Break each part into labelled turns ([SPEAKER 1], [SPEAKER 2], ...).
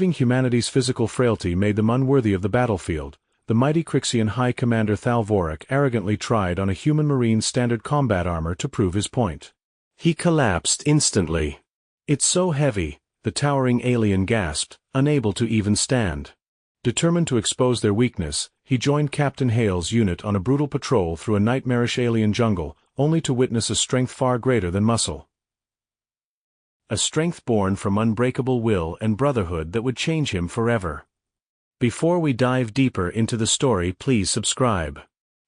[SPEAKER 1] Perceiving humanity's physical frailty made them unworthy of the battlefield, the mighty Crixian High Commander Thalvorik arrogantly tried on a human Marine's standard combat armor to prove his point. He collapsed instantly. "It's so heavy," the towering alien gasped, unable to even stand. Determined to expose their weakness, he joined Captain Hale's unit on a brutal patrol through a nightmarish alien jungle, only to witness a strength far greater than muscle. A strength born from unbreakable will and brotherhood that would change him forever. Before we dive deeper into the story, please subscribe.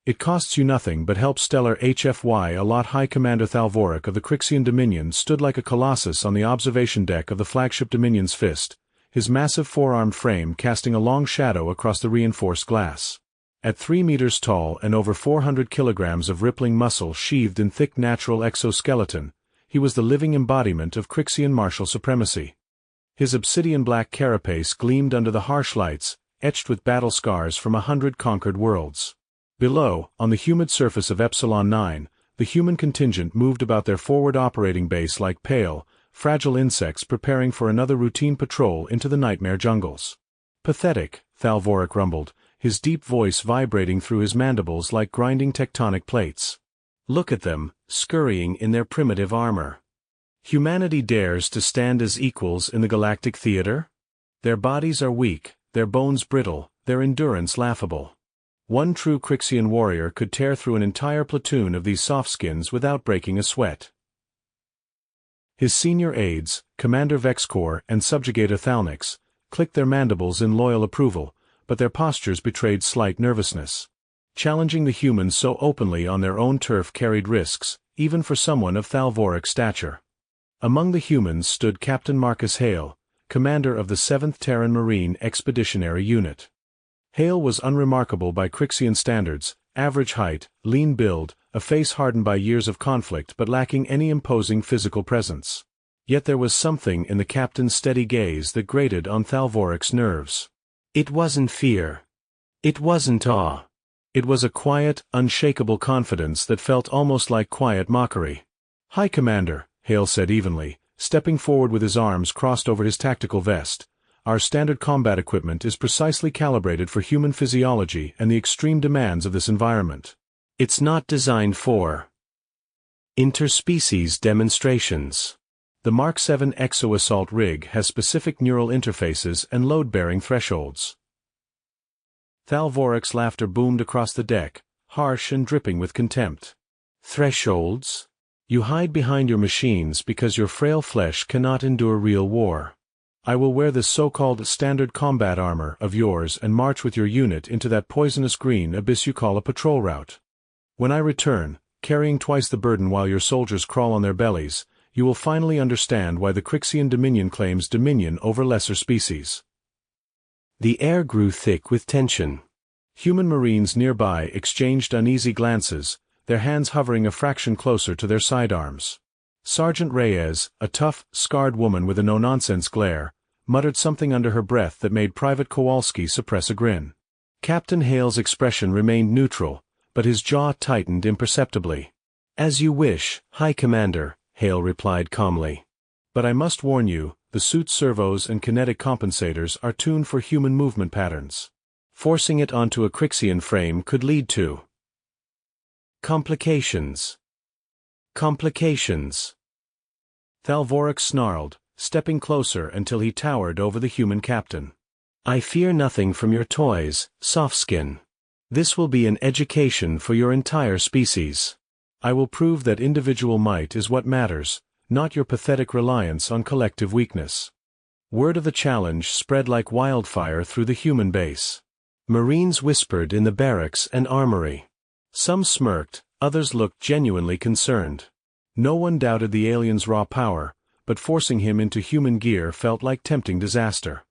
[SPEAKER 1] It costs you nothing but helps stellar HFY a lot. High Commander Thalvorik of the Crixian Dominion stood like a colossus on the observation deck of the flagship Dominion's Fist, his massive four-armed frame casting a long shadow across the reinforced glass. At 3 meters tall and over 400 kilograms of rippling muscle sheathed in thick natural exoskeleton, he was the living embodiment of Crixian martial supremacy. His obsidian-black carapace gleamed under the harsh lights, etched with battle scars from 100 conquered worlds. Below, on the humid surface of Epsilon 9, the human contingent moved about their forward operating base like pale, fragile insects preparing for another routine patrol into the nightmare jungles. "Pathetic," Thalvorik rumbled, his deep voice vibrating through his mandibles like grinding tectonic plates. "Look at them, scurrying in their primitive armor. Humanity dares to stand as equals in the galactic theater? Their bodies are weak, their bones brittle, their endurance laughable. One true Crixian warrior could tear through an entire platoon of these softskins without breaking a sweat." His senior aides, Commander Vexcor and Subjugator Thalnix, clicked their mandibles in loyal approval, but their postures betrayed slight nervousness. Challenging the humans so openly on their own turf carried risks, even for someone of Thalvorik's stature. Among the humans stood Captain Marcus Hale, commander of the 7th Terran Marine Expeditionary Unit. Hale was unremarkable by Crixian standards, average height, lean build, a face hardened by years of conflict but lacking any imposing physical presence. Yet there was something in the captain's steady gaze that grated on Thalvorik's nerves. It wasn't fear. It wasn't awe. It was a quiet, unshakable confidence that felt almost like quiet mockery. "High Commander," Hale said evenly, stepping forward with his arms crossed over his tactical vest, "our standard combat equipment is precisely calibrated for human physiology and the extreme demands of this environment. It's not designed for interspecies demonstrations. The Mark 7 exo-assault rig has specific neural interfaces and load-bearing thresholds." Thalvorik's laughter boomed across the deck, harsh and dripping with contempt. "Thresholds? You hide behind your machines because your frail flesh cannot endure real war. I will wear this so-called standard combat armor of yours and march with your unit into that poisonous green abyss you call a patrol route. When I return, carrying twice the burden while your soldiers crawl on their bellies, you will finally understand why the Crixian Dominion claims dominion over lesser species." The air grew thick with tension. Human Marines nearby exchanged uneasy glances, their hands hovering a fraction closer to their sidearms. Sergeant Reyes, a tough, scarred woman with a no-nonsense glare, muttered something under her breath that made Private Kowalski suppress a grin. Captain Hale's expression remained neutral, but his jaw tightened imperceptibly. "As you wish, High Commander," Hale replied calmly. "But I must warn you, the suit's servos and kinetic compensators are tuned for human movement patterns. Forcing it onto a Crixian frame could lead to complications. Complications." Thalvorik snarled, stepping closer until he towered over the human captain. "I fear nothing from your toys, Softskin. This will be an education for your entire species. I will prove that individual might is what matters, not your pathetic reliance on collective weakness." Word of the challenge spread like wildfire through the human base. Marines whispered in the barracks and armory. Some smirked, others looked genuinely concerned. No one doubted the alien's raw power, but forcing him into human gear felt like tempting disaster.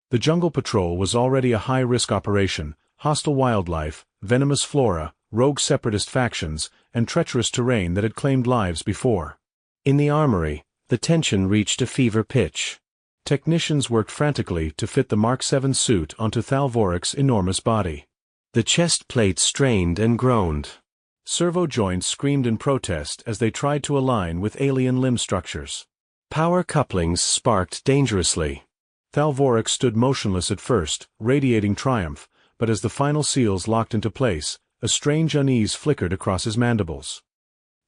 [SPEAKER 1] The jungle patrol was already a high-risk operation, hostile wildlife, venomous flora, rogue separatist factions, and treacherous terrain that had claimed lives before. In the armory, the tension reached a fever pitch. Technicians worked frantically to fit the Mark 7 suit onto Thalvorik's enormous body. The chest plate strained and groaned. Servo joints screamed in protest as they tried to align with alien limb structures. Power couplings sparked dangerously. Thalvorak stood motionless at first, radiating triumph, but as the final seals locked into place, a strange unease flickered across his mandibles.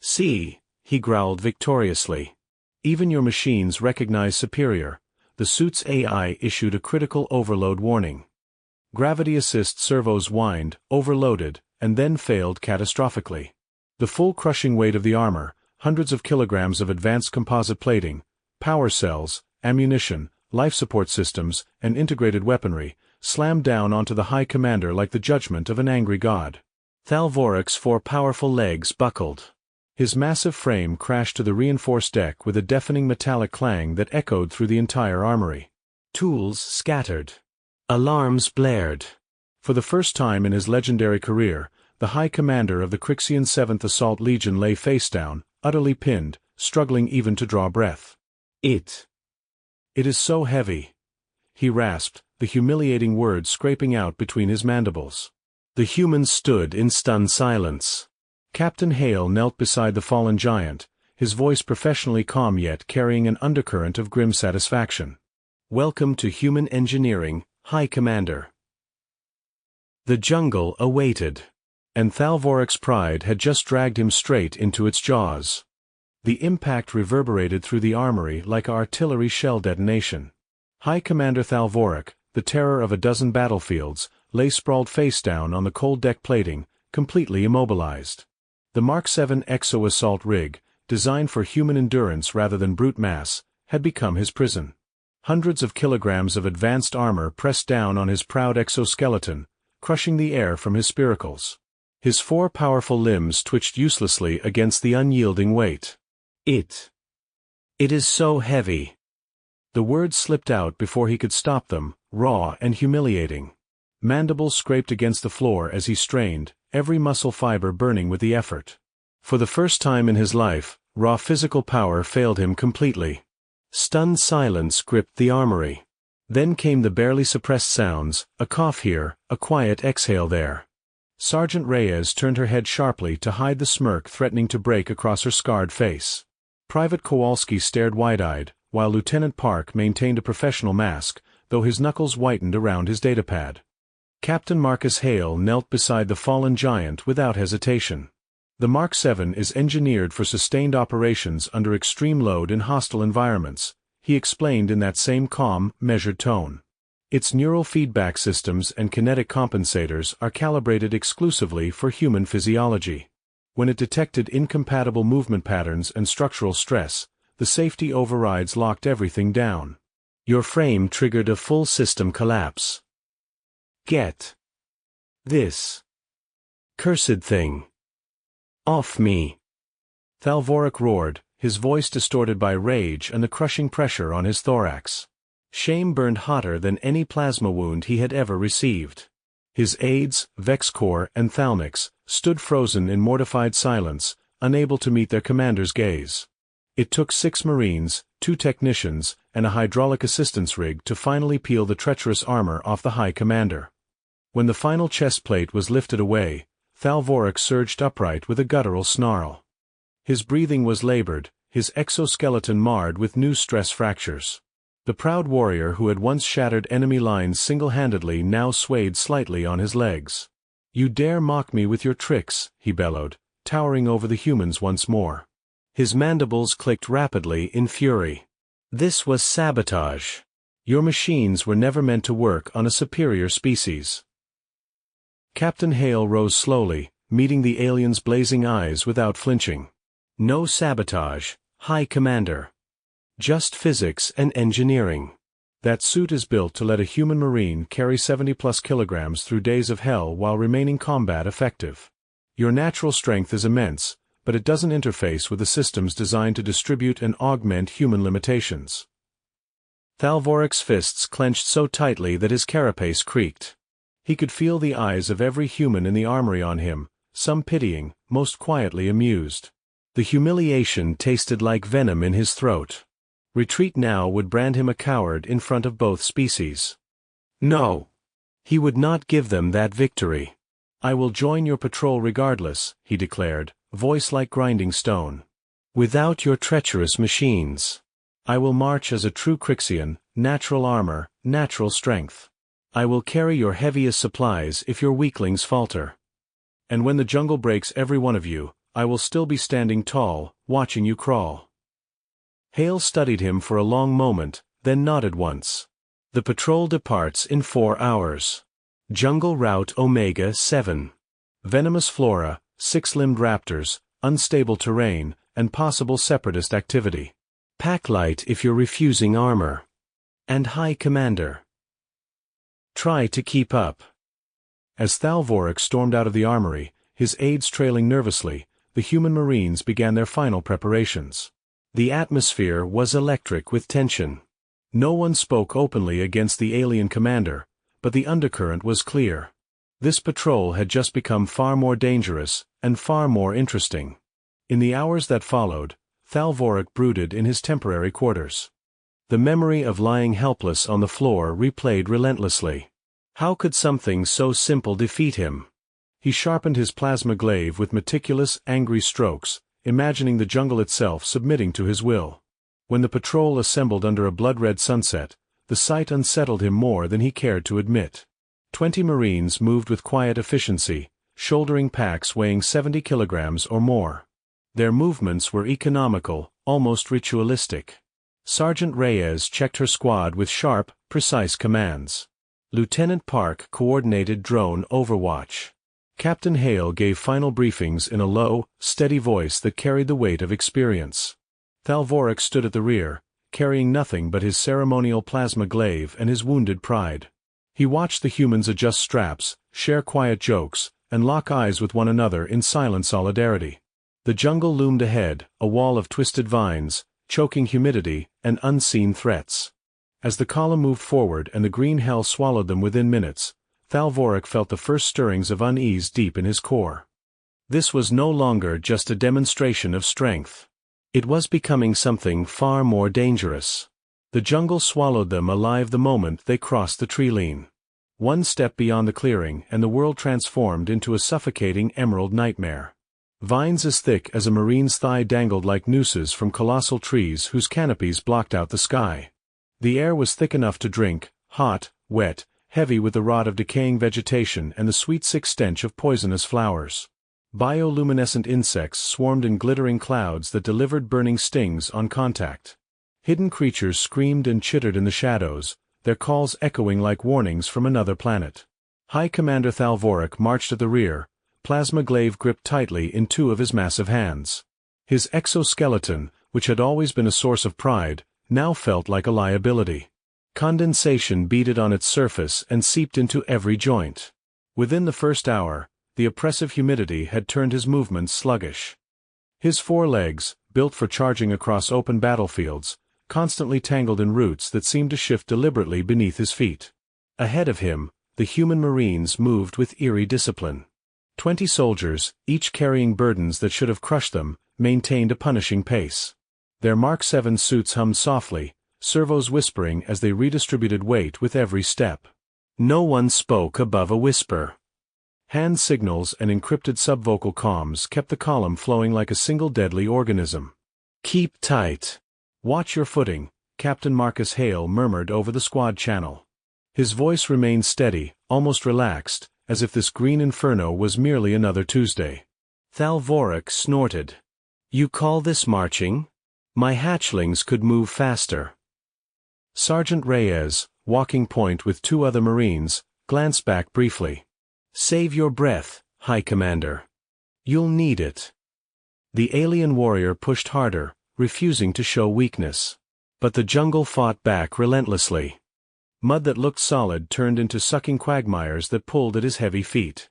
[SPEAKER 1] "See," he growled victoriously. "Even your machines recognize superior." The suit's AI issued a critical overload warning. Gravity assist servos whined, overloaded, and then failed catastrophically. The full crushing weight of the armor, hundreds of kilograms of advanced composite plating, power cells, ammunition, life support systems, and integrated weaponry, slammed down onto the High Commander like the judgment of an angry god. Thalvorak's 4 powerful legs buckled. His massive frame crashed to the reinforced deck with a deafening metallic clang that echoed through the entire armory. Tools scattered. Alarms blared. For the first time in his legendary career, the High Commander of the Crixian 7th Assault Legion lay face down, utterly pinned, struggling even to draw breath. It is so heavy," he rasped, the humiliating words scraping out between his mandibles. The humans stood in stunned silence. Captain Hale knelt beside the fallen giant, his voice professionally calm yet carrying an undercurrent of grim satisfaction. "Welcome to human engineering, High Commander." The jungle awaited. And Thalvorak's pride had just dragged him straight into its jaws. The impact reverberated through the armory like an artillery shell detonation. High Commander Thalvorak, the terror of a dozen battlefields, lay sprawled face down on the cold deck plating, completely immobilized. The Mark 7 exo-assault rig, designed for human endurance rather than brute mass, had become his prison. Hundreds of kilograms of advanced armor pressed down on his proud exoskeleton, crushing the air from his spiracles. His 4 powerful limbs twitched uselessly against the unyielding weight. It is so heavy." The words slipped out before he could stop them, raw and humiliating. Mandibles scraped against the floor as he strained, every muscle fiber burning with the effort. For the first time in his life, raw physical power failed him completely. Stunned silence gripped the armory. Then came the barely suppressed sounds, a cough here, a quiet exhale there. Sergeant Reyes turned her head sharply to hide the smirk threatening to break across her scarred face. Private Kowalski stared wide-eyed, while Lieutenant Park maintained a professional mask, though his knuckles whitened around his datapad. Captain Marcus Hale knelt beside the fallen giant without hesitation. The Mark 7 is engineered for sustained operations under extreme load in hostile environments, he explained in that same calm, measured tone. Its neural feedback systems and kinetic compensators are calibrated exclusively for human physiology. When it detected incompatible movement patterns and structural stress, the safety overrides locked everything down. Your frame triggered a full system collapse. Get this cursed thing off me! Thalvorak roared, his voice distorted by rage and the crushing pressure on his thorax. Shame burned hotter than any plasma wound he had ever received. His aides, Vexcor and Thalmix, stood frozen in mortified silence, unable to meet their commander's gaze. It took 6 Marines, 2 technicians, and a hydraulic assistance rig to finally peel the treacherous armor off the High Commander. When the final chest plate was lifted away, Thalvorak surged upright with a guttural snarl. His breathing was labored, his exoskeleton marred with new stress fractures. The proud warrior who had once shattered enemy lines single-handedly now swayed slightly on his legs. "You dare mock me with your tricks," he bellowed, towering over the humans once more. His mandibles clicked rapidly in fury. "This was sabotage. Your machines were never meant to work on a superior species." Captain Hale rose slowly, meeting the alien's blazing eyes without flinching. "No sabotage, High Commander. Just physics and engineering. That suit is built to let a human marine carry 70+ kilograms through days of hell while remaining combat effective. Your natural strength is immense, but it doesn't interface with the systems designed to distribute and augment human limitations." Thalvorak's fists clenched so tightly that his carapace creaked. He could feel the eyes of every human in the armory on him, some pitying, most quietly amused. The humiliation tasted like venom in his throat. Retreat now would brand him a coward in front of both species. No. He would not give them that victory. "I will join your patrol regardless," he declared, voice like grinding stone. "Without your treacherous machines. I will march as a true Crixian, natural armor, natural strength. I will carry your heaviest supplies if your weaklings falter. And when the jungle breaks every one of you, I will still be standing tall, watching you crawl. Hale studied him for a long moment, then nodded once. The patrol departs in 4 hours. Jungle Route Omega 7. Venomous flora, 6-limbed raptors, unstable terrain, and possible separatist activity. Pack light if you're refusing armor. And High Commander. Try to keep up. As Thalvorik stormed out of the armory, his aides trailing nervously, the human marines began their final preparations. The atmosphere was electric with tension. No one spoke openly against the alien commander, but the undercurrent was clear. This patrol had just become far more dangerous, and far more interesting. In the hours that followed, Thalvorik brooded in his temporary quarters. The memory of lying helpless on the floor replayed relentlessly. How could something so simple defeat him? He sharpened his plasma glaive with meticulous, angry strokes, imagining the jungle itself submitting to his will. When the patrol assembled under a blood-red sunset, the sight unsettled him more than he cared to admit. 20 Marines moved with quiet efficiency, shouldering packs weighing 70 kilograms or more. Their movements were economical, almost ritualistic. Sergeant Reyes checked her squad with sharp, precise commands. Lieutenant Park coordinated drone overwatch. Captain Hale gave final briefings in a low, steady voice that carried the weight of experience. Thalvorik stood at the rear, carrying nothing but his ceremonial plasma glaive and his wounded pride. He watched the humans adjust straps, share quiet jokes, and lock eyes with one another in silent solidarity. The jungle loomed ahead, a wall of twisted vines, choking humidity, and unseen threats. As the column moved forward and the green hell swallowed them within minutes, Thalvorik felt the first stirrings of unease deep in his core. This was no longer just a demonstration of strength. It was becoming something far more dangerous. The jungle swallowed them alive the moment they crossed the tree-line. One step beyond the clearing and the world transformed into a suffocating emerald nightmare. Vines as thick as a marine's thigh dangled like nooses from colossal trees whose canopies blocked out the sky. The air was thick enough to drink, hot, wet, heavy with the rot of decaying vegetation and the sweet sick stench of poisonous flowers. Bioluminescent insects swarmed in glittering clouds that delivered burning stings on contact. Hidden creatures screamed and chittered in the shadows, their calls echoing like warnings from another planet. High Commander Thalvorik marched at the rear, plasma glaive gripped tightly in 2 of his massive hands. His exoskeleton, which had always been a source of pride, now felt like a liability. Condensation beaded on its surface and seeped into every joint. Within the first hour, the oppressive humidity had turned his movements sluggish. His 4 legs, built for charging across open battlefields, constantly tangled in roots that seemed to shift deliberately beneath his feet. Ahead of him, the human marines moved with eerie discipline. 20 soldiers, each carrying burdens that should have crushed them, maintained a punishing pace. Their Mark 7 suits hummed softly, servos whispering as they redistributed weight with every step. No one spoke above a whisper. Hand signals and encrypted subvocal comms kept the column flowing like a single deadly organism. "Keep tight. Watch your footing," Captain Marcus Hale murmured over the squad channel. His voice remained steady, almost relaxed, as if this green inferno was merely another Tuesday. Thalvorik snorted. "You call this marching? My hatchlings could move faster." Sergeant Reyes, walking point with 2 other Marines, glanced back briefly. "Save your breath, High Commander. You'll need it." The alien warrior pushed harder, refusing to show weakness. But the jungle fought back relentlessly. Mud that looked solid turned into sucking quagmires that pulled at his heavy feet.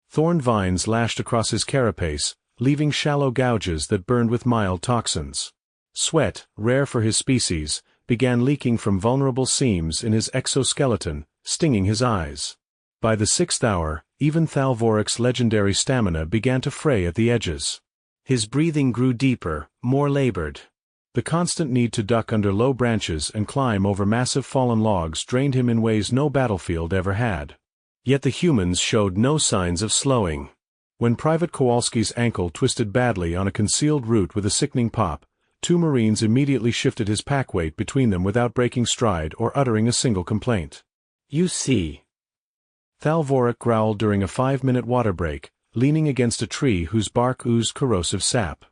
[SPEAKER 1] Thorn vines lashed across his carapace, leaving shallow gouges that burned with mild toxins. Sweat, rare for his species, began leaking from vulnerable seams in his exoskeleton, stinging his eyes. By the 6th hour, even Thalvorik's legendary stamina began to fray at the edges. His breathing grew deeper, more labored. The constant need to duck under low branches and climb over massive fallen logs drained him in ways no battlefield ever had. Yet the humans showed no signs of slowing. When Private Kowalski's ankle twisted badly on a concealed route with a sickening pop, Two Marines immediately shifted his pack weight between them without breaking stride or uttering a single complaint.
[SPEAKER 2] You see,
[SPEAKER 1] Thalvorak growled during a 5-minute water break, leaning against a tree whose bark oozed corrosive sap.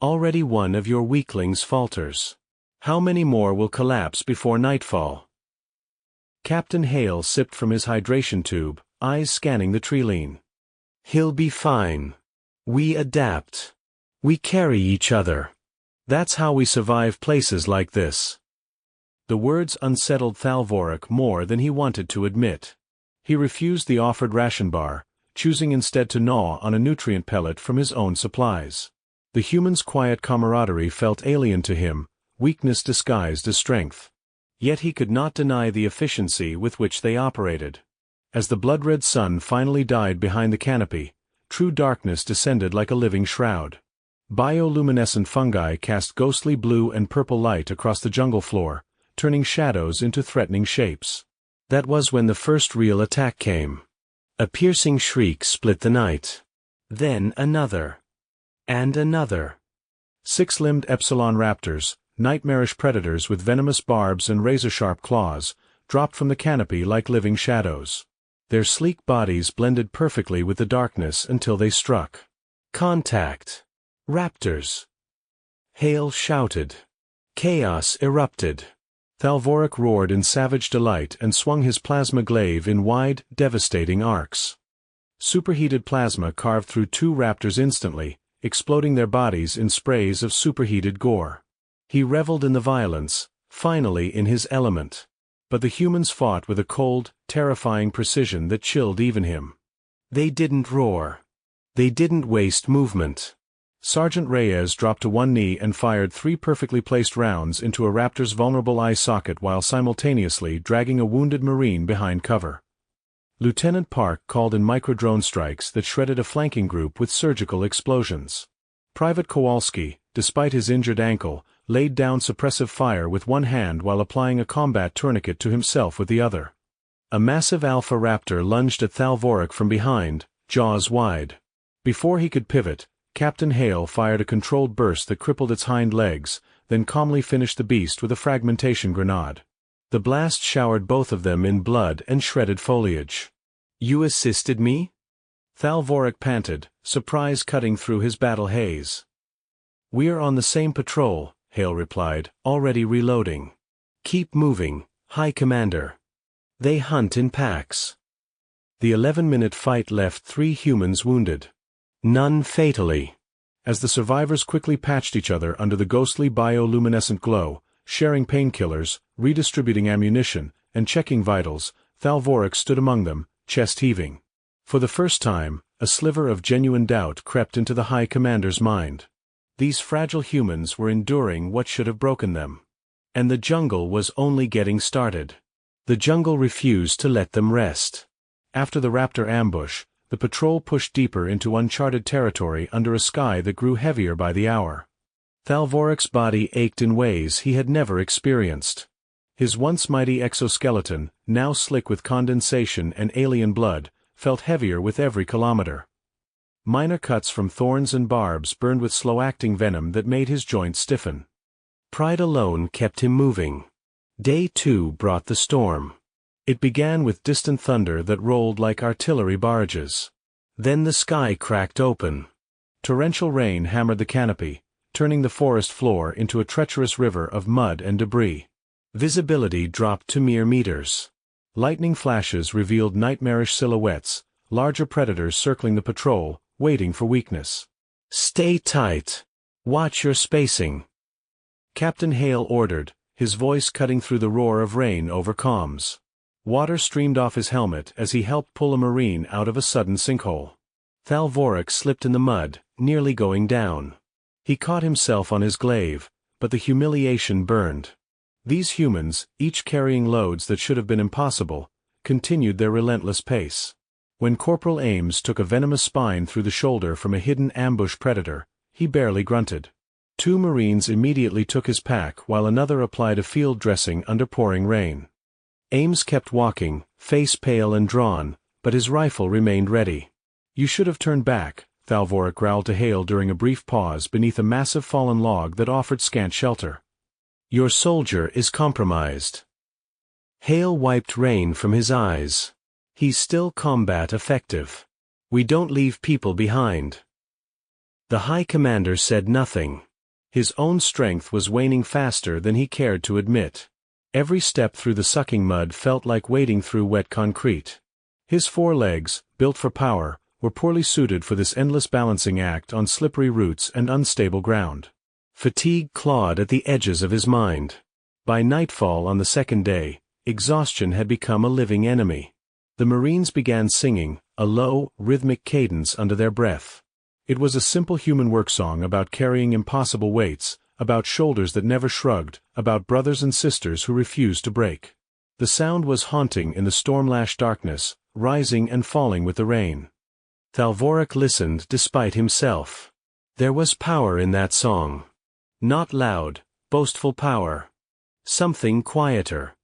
[SPEAKER 2] already one of your weaklings falters. How many more will collapse before nightfall?
[SPEAKER 1] Captain Hale sipped from his hydration tube, eyes scanning the treeline.
[SPEAKER 2] He'll be fine. We adapt. We carry each other.
[SPEAKER 1] That's how we survive places like this. The words unsettled Thalvorak more than he wanted to admit. He refused the offered ration bar, choosing instead to gnaw on a nutrient pellet from his own supplies. The humans' quiet camaraderie felt alien to him, weakness disguised as strength. Yet he could not deny the efficiency with which they operated. As the blood-red sun finally died behind the canopy, true darkness descended like a living shroud. Bioluminescent fungi cast ghostly blue and purple light across the jungle floor, turning shadows into threatening shapes.
[SPEAKER 2] That was when the first real attack came. A piercing shriek split the night. Then another. And another.
[SPEAKER 1] 6-limbed epsilon raptors, nightmarish predators with venomous barbs and razor-sharp claws, dropped from the canopy like living shadows. Their sleek bodies blended perfectly with the darkness until they struck.
[SPEAKER 2] Contact. Raptors. Hale shouted. Chaos erupted.
[SPEAKER 1] Thalvorak roared in savage delight and swung his plasma glaive in wide, devastating arcs. Superheated plasma carved through two raptors instantly, exploding their bodies in sprays of superheated gore. He reveled in the violence, finally in his element. But the humans fought with a cold, terrifying precision that chilled even him.
[SPEAKER 2] They didn't roar. They didn't waste movement.
[SPEAKER 1] Sergeant Reyes dropped to one knee and fired 3 perfectly placed rounds into a raptor's vulnerable eye socket while simultaneously dragging a wounded Marine behind cover. Lieutenant Park called in micro-drone strikes that shredded a flanking group with surgical explosions. Private Kowalski, despite his injured ankle, laid down suppressive fire with one hand while applying a combat tourniquet to himself with the other. A massive alpha raptor lunged at Thalvorak from behind, jaws wide. Before he could pivot, Captain Hale fired a controlled burst that crippled its hind legs, then calmly finished the beast with a fragmentation grenade. The blast showered both of them in blood and shredded foliage.
[SPEAKER 2] You assisted me?
[SPEAKER 1] Thalvorak panted, surprise cutting through his battle haze. We're on the same patrol, Hale replied, already reloading.
[SPEAKER 2] Keep moving, High Commander. They hunt in packs.
[SPEAKER 1] The 11-minute fight left 3 humans wounded.
[SPEAKER 2] None fatally.
[SPEAKER 1] As the survivors quickly patched each other under the ghostly bioluminescent glow, sharing painkillers, redistributing ammunition, and checking vitals, Thalvorak stood among them, chest heaving. For the first time, a sliver of genuine doubt crept into the High Commander's mind. These fragile humans were enduring what should have broken them. And the jungle was only getting started. The jungle refused to let them rest. After the raptor ambush, the patrol pushed deeper into uncharted territory under a sky that grew heavier by the hour. Thalvorak's body ached in ways he had never experienced. His once mighty exoskeleton, now slick with condensation and alien blood, felt heavier with every kilometer. Minor cuts from thorns and barbs burned with slow-acting venom that made his joints stiffen.
[SPEAKER 2] Pride alone kept him moving. Day 2 brought the storm.
[SPEAKER 1] It began with distant thunder that rolled like artillery barrages.
[SPEAKER 2] Then the sky cracked open.
[SPEAKER 1] Torrential rain hammered the canopy, turning the forest floor into a treacherous river of mud and debris.
[SPEAKER 2] Visibility dropped to mere meters.
[SPEAKER 1] Lightning flashes revealed nightmarish silhouettes, larger predators circling the patrol, waiting for weakness.
[SPEAKER 2] Stay tight. Watch your spacing.
[SPEAKER 1] Captain Hale ordered, his voice cutting through the roar of rain over comms. Water streamed off his helmet as he helped pull a Marine out of a sudden sinkhole.
[SPEAKER 2] Thalvorak slipped in the mud, nearly going down.
[SPEAKER 1] He caught himself on his glaive, but the humiliation burned. These humans, each carrying loads that should have been impossible, continued their relentless pace. When Corporal Ames took a venomous spine through the shoulder from a hidden ambush predator, he barely grunted. 2 Marines immediately took his pack while another applied a field dressing under pouring rain. Ames kept walking, face pale and drawn, but his rifle remained ready. You should have turned back, Thalvorak growled to Hale during a brief pause beneath a massive fallen log that offered scant shelter.
[SPEAKER 2] Your soldier is compromised. Hale wiped rain from his eyes. He's still combat effective. We don't leave people behind. The High Commander said nothing. His own strength was waning faster than he cared to admit. Every step through the sucking mud felt like wading through wet concrete. His 4 legs, built for power, were poorly suited for this endless balancing act on slippery roots and unstable ground. Fatigue clawed at the edges of his mind. By nightfall on the second day, exhaustion had become a living enemy. The Marines began singing, a low, rhythmic cadence under their breath. It was a simple human work song about carrying impossible weights, about shoulders that never shrugged, about brothers and sisters who refused to break. The sound was haunting in the storm-lashed darkness, rising and falling with the rain. Thalvorak listened despite himself. There was power in that song. Not loud, boastful power. Something quieter.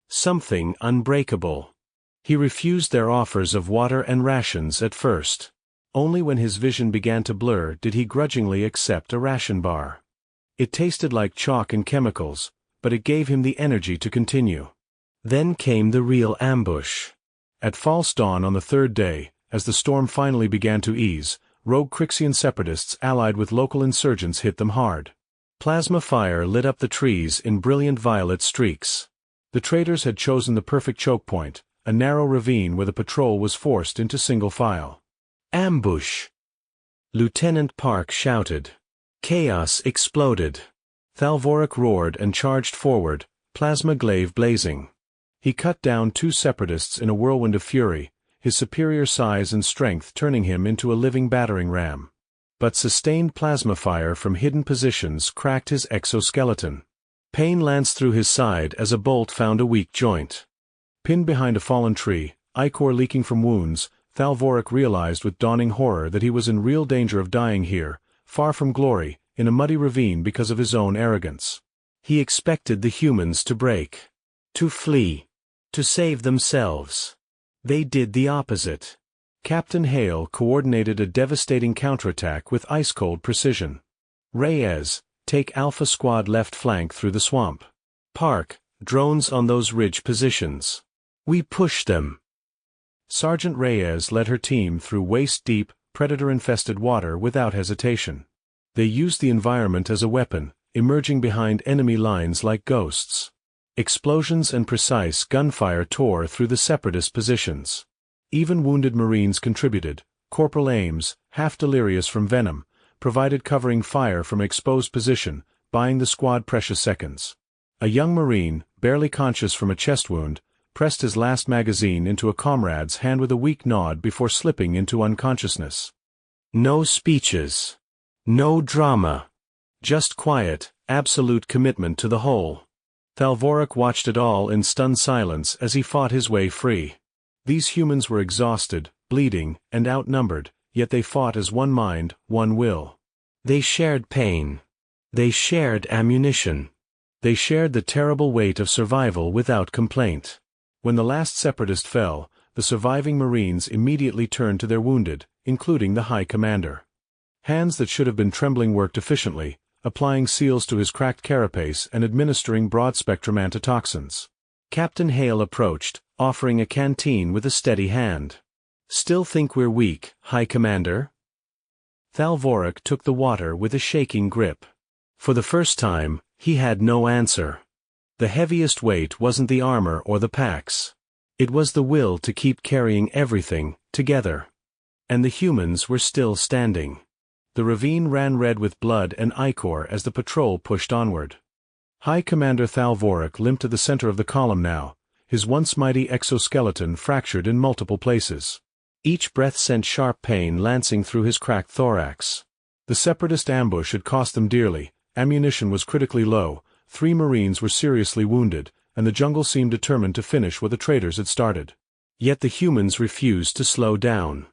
[SPEAKER 2] Something unbreakable. He refused their offers of water and rations at first. Only when his vision began to blur did he grudgingly accept a ration bar. It tasted like chalk and chemicals, but it gave him the energy to continue. Then came the real ambush. At false dawn on the third day, as the storm finally began to ease, rogue Crixian separatists allied with local insurgents hit them hard. Plasma fire lit up the trees in brilliant violet streaks. The traitors had chosen the perfect choke point, a narrow ravine where the patrol was forced into single file. Ambush! Lieutenant Park shouted. Chaos exploded. Thalvorak roared and charged forward, plasma glaive blazing. He cut down 2 separatists in a whirlwind of fury, his superior size and strength turning him into a living battering ram. But sustained plasma fire from hidden positions cracked his exoskeleton. Pain lanced through his side as a bolt found a weak joint. Pinned behind a fallen tree, ichor leaking from wounds, Thalvorak realized with dawning horror that he was in real danger of dying here, far from glory, in a muddy ravine because of his own arrogance. He expected the humans to break. To flee. To save themselves. They did the opposite. Captain Hale coordinated a devastating counterattack with ice-cold precision. Reyes, take Alpha Squad left flank through the swamp. Park, drones on those ridge positions. We push them. Sergeant Reyes led her team through waist-deep, predator-infested water without hesitation. They used the environment as a weapon, emerging behind enemy lines like ghosts. Explosions and precise gunfire tore through the separatist positions. Even wounded Marines contributed. Corporal Ames, half delirious from venom, provided covering fire from exposed position, buying the squad precious seconds. A young Marine, barely conscious from a chest wound, pressed his last magazine into a comrade's hand with a weak nod before slipping into unconsciousness. No speeches. No drama. Just quiet, absolute commitment to the whole. Thalvorak watched it all in stunned silence as he fought his way free. These humans were exhausted, bleeding, and outnumbered, yet they fought as one mind, one will. They shared pain. They shared ammunition. They shared the terrible weight of survival without complaint. When the last separatist fell, the surviving Marines immediately turned to their wounded, including the High Commander. Hands that should have been trembling worked efficiently, applying seals to his cracked carapace and administering broad-spectrum antitoxins. Captain Hale approached, offering a canteen with a steady hand. Still think we're weak, High Commander? Thalvorak took the water with a shaking grip. For the first time, he had no answer. The heaviest weight wasn't the armor or the packs. It was the will to keep carrying everything, together. And the humans were still standing. The ravine ran red with blood and ichor as the patrol pushed onward. High Commander Thalvorak limped to the center of the column now, his once mighty exoskeleton fractured in multiple places. Each breath sent sharp pain lancing through his cracked thorax. The separatist ambush had cost them dearly, ammunition was critically low, 3 Marines were seriously wounded, and the jungle seemed determined to finish what the traitors had started. Yet the humans refused to slow down.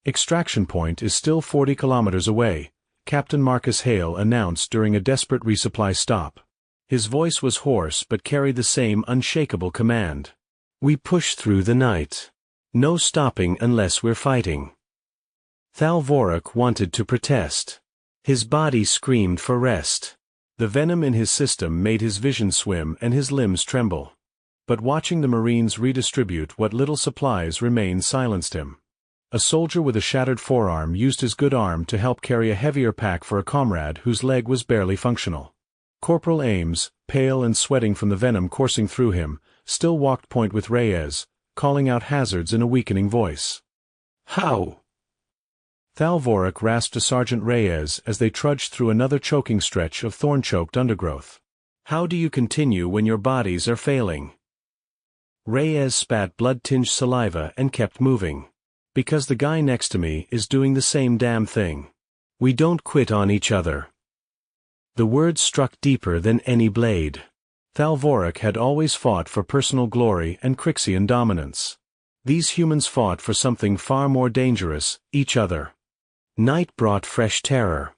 [SPEAKER 2] Extraction point is still 40 kilometers away, Captain Marcus Hale announced during a desperate resupply stop. His voice was hoarse but carried the same unshakable command. We push through the night. No stopping unless we're fighting. Thalvorak wanted to protest. His body screamed for rest. The venom in his system made his vision swim and his limbs tremble. But watching the Marines redistribute what little supplies remained silenced him. A soldier with a shattered forearm used his good arm to help carry a heavier pack for a comrade whose leg was barely functional. Corporal Ames, pale and sweating from the venom coursing through him, still walked point with Reyes, calling out hazards in a weakening voice. "How?" Thalvorak rasped to Sergeant Reyes as they trudged through another choking stretch of thorn-choked undergrowth. "How do you continue when your bodies are failing?" Reyes spat blood-tinged saliva and kept moving. "Because the guy next to me is doing the same damn thing. We don't quit on each other." The words struck deeper than any blade. Thalvorak had always fought for personal glory and Crixian dominance. These humans fought for something far more dangerous, each other. Night brought fresh terror.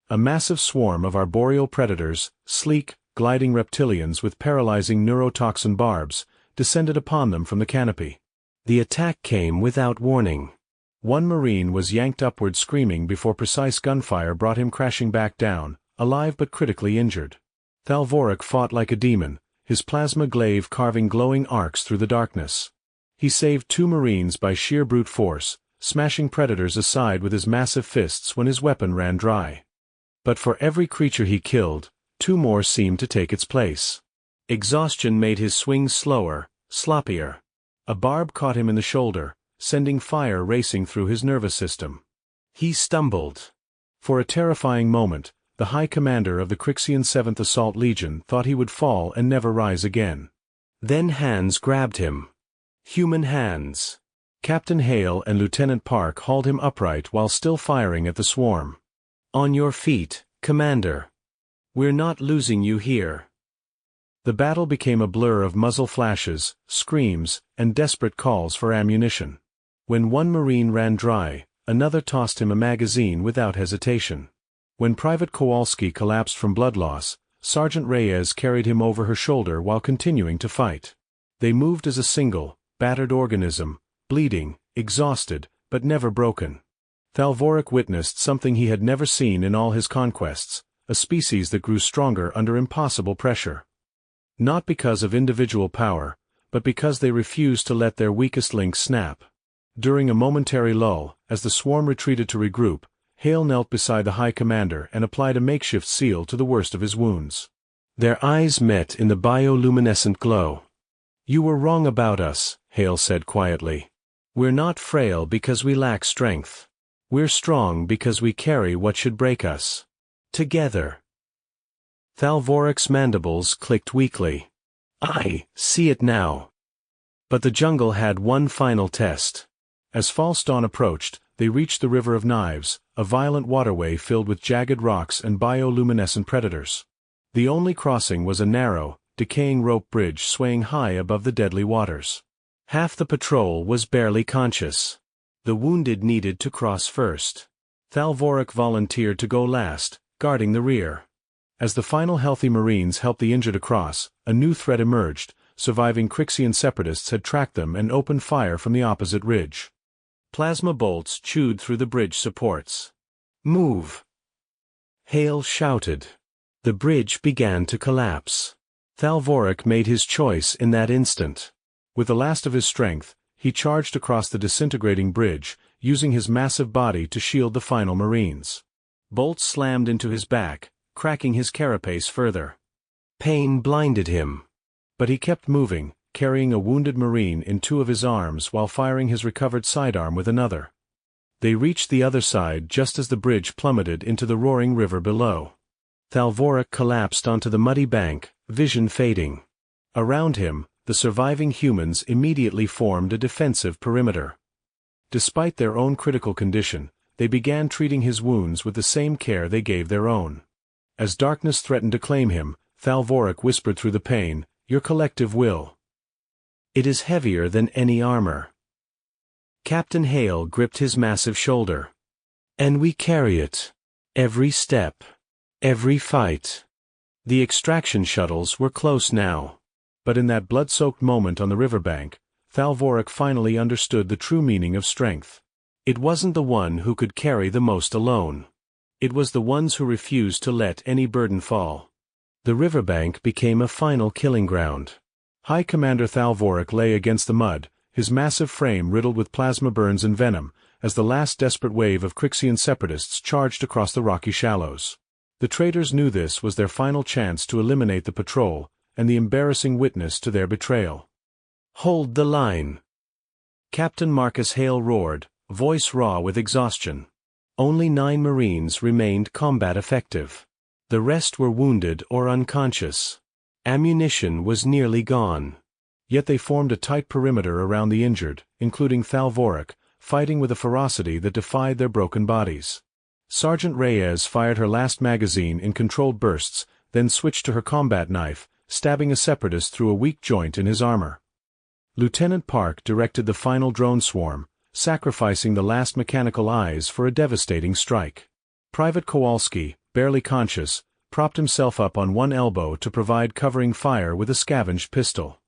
[SPEAKER 2] A massive swarm of arboreal predators, sleek, gliding reptilians with paralyzing neurotoxin barbs, descended upon them from the canopy. The attack came without warning. One Marine was yanked upward screaming before precise gunfire brought him crashing back down, alive but critically injured. Thalvorak fought like a demon, his plasma glaive carving glowing arcs through the darkness. He saved 2 Marines by sheer brute force, smashing predators aside with his massive fists when his weapon ran dry. But for every creature he killed, 2 more seemed to take its place. Exhaustion made his swings slower, sloppier. A barb caught him in the shoulder, sending fire racing through his nervous system. He stumbled. For a terrifying moment, the High Commander of the Crixian 7th Assault Legion thought he would fall and never rise again. Then hands grabbed him. Human hands. Captain Hale and Lieutenant Park hauled him upright while still firing at the swarm. "On your feet, Commander. We're not losing you here." The battle became a blur of muzzle flashes, screams, and desperate calls for ammunition. When one Marine ran dry, another tossed him a magazine without hesitation. When Private Kowalski collapsed from blood loss, Sergeant Reyes carried him over her shoulder while continuing to fight. They moved as a single, battered organism, bleeding, exhausted, but never broken. Thalvorak witnessed something he had never seen in all his conquests, a species that grew stronger under impossible pressure. Not because of individual power, but because they refused to let their weakest link snap. During a momentary lull, as the swarm retreated to regroup, Hale knelt beside the High Commander and applied a makeshift seal to the worst of his wounds. Their eyes met in the bioluminescent glow. "You were wrong about us," Hale said quietly. "We're not frail because we lack strength. We're strong because we carry what should break us. Together." Thalvorak's mandibles clicked weakly. "I see it now." But the jungle had one final test. As false dawn approached, they reached the River of Knives, a violent waterway filled with jagged rocks and bioluminescent predators. The only crossing was a narrow, decaying rope bridge swaying high above the deadly waters. Half the patrol was barely conscious. The wounded needed to cross first. Thalvorak volunteered to go last, guarding the rear. As the final healthy Marines helped the injured across, a new threat emerged. Surviving Crixian separatists had tracked them and opened fire from the opposite ridge. Plasma bolts chewed through the bridge supports. "Move!" Hale shouted. The bridge began to collapse. Thalvorak made his choice in that instant. With the last of his strength, he charged across the disintegrating bridge, using his massive body to shield the final Marines. Bolts slammed into his back, cracking his carapace further. Pain blinded him. But he kept moving, carrying a wounded Marine in 2 of his arms while firing his recovered sidearm with another. They reached the other side just as the bridge plummeted into the roaring river below. Thalvorak collapsed onto the muddy bank, vision fading. Around him, the surviving humans immediately formed a defensive perimeter. Despite their own critical condition, they began treating his wounds with the same care they gave their own. As darkness threatened to claim him, Thalvorak whispered through the pain, "Your collective will. It is heavier than any armor." Captain Hale gripped his massive shoulder. "And we carry it. Every step. Every fight." The extraction shuttles were close now. But in that blood-soaked moment on the riverbank, Thalvorak finally understood the true meaning of strength. It wasn't the one who could carry the most alone. It was the ones who refused to let any burden fall. The riverbank became a final killing ground. High Commander Thalvorik lay against the mud, his massive frame riddled with plasma burns and venom, as the last desperate wave of Crixian separatists charged across the rocky shallows. The traitors knew this was their final chance to eliminate the patrol, and the embarrassing witness to their betrayal. "Hold the line!" Captain Marcus Hale roared, voice raw with exhaustion. Only 9 Marines remained combat effective. The rest were wounded or unconscious. Ammunition was nearly gone. Yet they formed a tight perimeter around the injured, including Thalvorik, fighting with a ferocity that defied their broken bodies. Sergeant Reyes fired her last magazine in controlled bursts, then switched to her combat knife, stabbing a separatist through a weak joint in his armor. Lieutenant Park directed the final drone swarm, sacrificing the last mechanical eyes for a devastating strike. Private Kowalski, barely conscious, propped himself up on one elbow to provide covering fire with a scavenged pistol.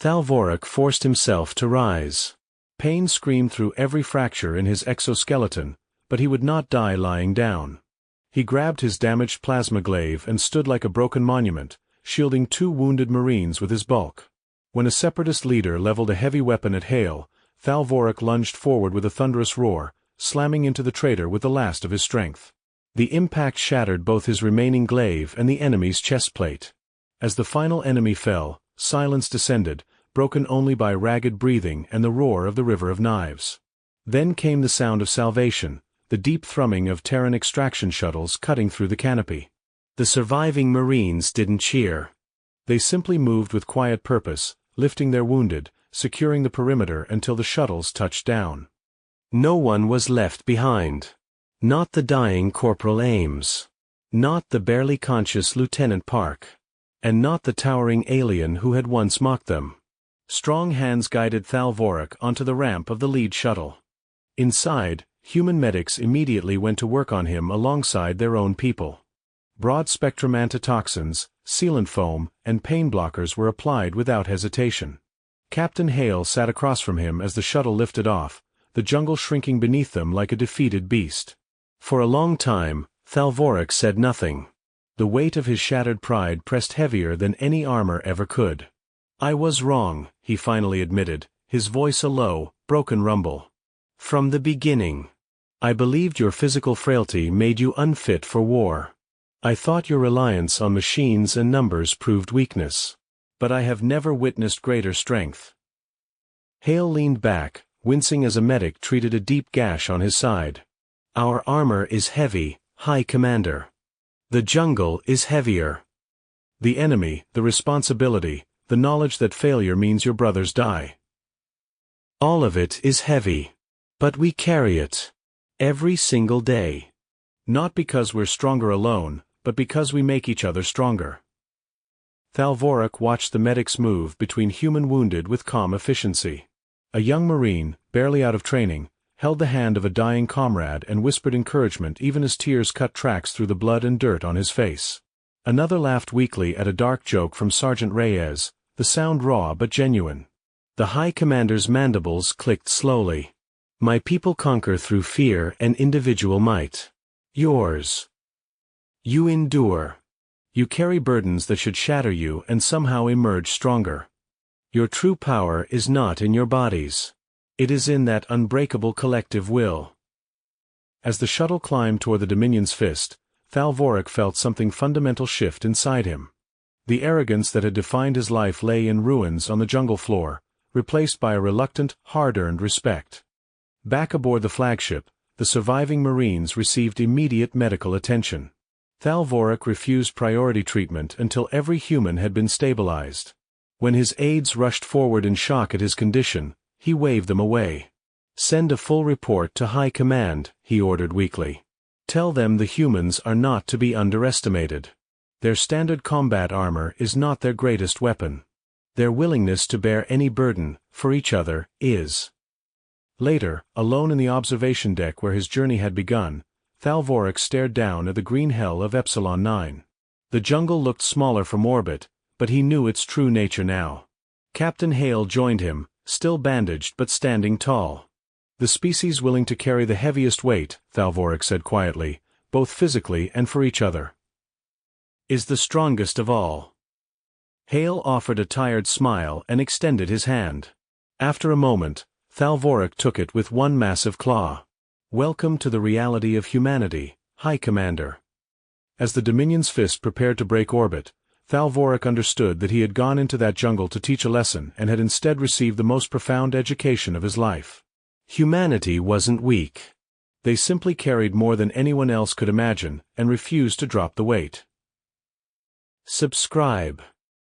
[SPEAKER 2] Thalvorik forced himself to rise. Pain screamed through every fracture in his exoskeleton, but he would not die lying down. He grabbed his damaged plasma glaive and stood like a broken monument, shielding 2 wounded Marines with his bulk. When a separatist leader leveled a heavy weapon at Hale, Thalvorik lunged forward with a thunderous roar, slamming into the traitor with the last of his strength. The impact shattered both his remaining glaive and the enemy's chest plate. As the final enemy fell, silence descended, broken only by ragged breathing and the roar of the river of knives. Then came the sound of salvation, the deep thrumming of Terran extraction shuttles cutting through the canopy. The surviving Marines didn't cheer. They simply moved with quiet purpose, lifting their wounded, securing the perimeter until the shuttles touched down. No one was left behind. Not the dying Corporal Ames. Not the barely conscious Lieutenant Park. And not the towering alien who had once mocked them. Strong hands guided Thalvorik onto the ramp of the lead shuttle. Inside, human medics immediately went to work on him alongside their own people. Broad-spectrum antitoxins, sealant foam, and pain blockers were applied without hesitation. Captain Hale sat across from him as the shuttle lifted off, the jungle shrinking beneath them like a defeated beast. For a long time, Thalvorik said nothing. The weight of his shattered pride pressed heavier than any armor ever could. "I was wrong," he finally admitted, his voice a low, broken rumble. "From the beginning. I believed your physical frailty made you unfit for war. I thought your reliance on machines and numbers proved weakness. But I have never witnessed greater strength." Hale leaned back, wincing as a medic treated a deep gash on his side. "Our armor is heavy, High Commander. The jungle is heavier. The enemy, the responsibility, the knowledge that failure means your brothers die. All of it is heavy. But we carry it. Every single day. Not because we're stronger alone, but because we make each other stronger." Thalvorik watched the medics move between human wounded with calm efficiency. A young Marine, barely out of training, held the hand of a dying comrade and whispered encouragement even as tears cut tracks through the blood and dirt on his face. Another laughed weakly at a dark joke from Sergeant Reyes, the sound raw but genuine. The High Commander's mandibles clicked slowly. "My people conquer through fear and individual might. Yours. You endure. You carry burdens that should shatter you and somehow emerge stronger. Your true power is not in your bodies. It is in that unbreakable collective will." As the shuttle climbed toward the Dominion's fist, Thalvorik felt something fundamental shift inside him. The arrogance that had defined his life lay in ruins on the jungle floor, replaced by a reluctant, hard-earned respect. Back aboard the flagship, the surviving Marines received immediate medical attention. Thalvorik refused priority treatment until every human had been stabilized. When his aides rushed forward in shock at his condition, he waved them away. "Send a full report to High Command," he ordered weakly. "Tell them the humans are not to be underestimated. Their standard combat armor is not their greatest weapon. Their willingness to bear any burden, for each other, is." Later, alone in the observation deck where his journey had begun, Thalvorik stared down at the green hell of Epsilon 9. The jungle looked smaller from orbit, but he knew its true nature now. Captain Hale joined him, still bandaged but standing tall.
[SPEAKER 1] The species willing to carry the heaviest weight, Thalvorik said quietly, both physically and for each other, is the strongest of all. Hale offered a tired smile and extended his hand. After a moment, Thalvorik took it with one massive claw. Welcome to the reality of humanity, High Commander. As the Dominion's fist prepared to break orbit, Thalvorik understood that he had gone into that jungle to teach a lesson and had instead received the most profound education of his life. Humanity wasn't weak. They simply carried more than anyone else could imagine and refused to drop the weight. Subscribe.